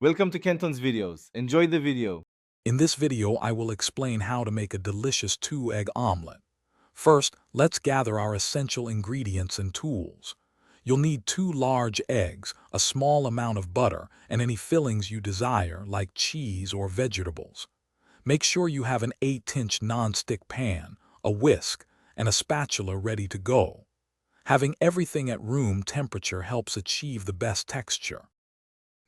Welcome to Kenton's videos. Enjoy the video. In this video, I will explain how to make a delicious 2-egg omelet. First, let's gather our essential ingredients and tools. You'll need 2 large eggs, a small amount of butter, and any fillings you desire, like cheese or vegetables. Make sure you have an 8-inch non-stick pan, a whisk, and a spatula ready to go. Having everything at room temperature helps achieve the best texture.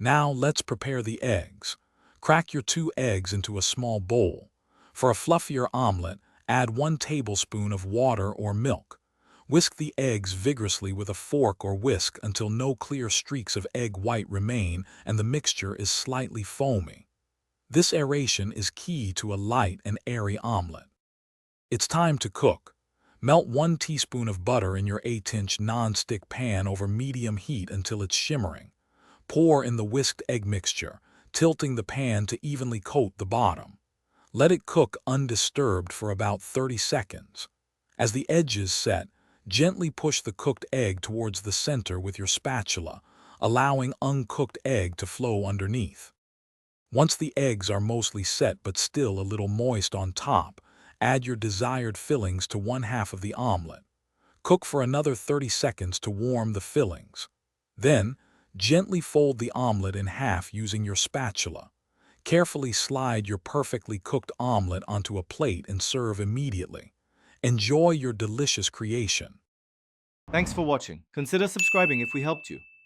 Now let's prepare the eggs. Crack your 2 eggs into a small bowl. For a fluffier omelet, add 1 tablespoon of water or milk. Whisk the eggs vigorously with a fork or whisk until no clear streaks of egg white remain and the mixture is slightly foamy. This aeration is key to a light and airy omelet. It's time to cook. Melt 1 teaspoon of butter in your 8-inch non-stick pan over medium heat until it's shimmering. Pour in the whisked egg mixture, tilting the pan to evenly coat the bottom. Let it cook undisturbed for about 30 seconds. As the edges set, gently push the cooked egg towards the center with your spatula, allowing uncooked egg to flow underneath. Once the eggs are mostly set but still a little moist on top, add your desired fillings to 1/2 of the omelet. Cook for another 30 seconds to warm the fillings. Then, gently fold the omelet in half using your spatula. Carefully slide your perfectly cooked omelet onto a plate and serve immediately. Enjoy your delicious creation. Thanks for watching. Consider subscribing if we helped you.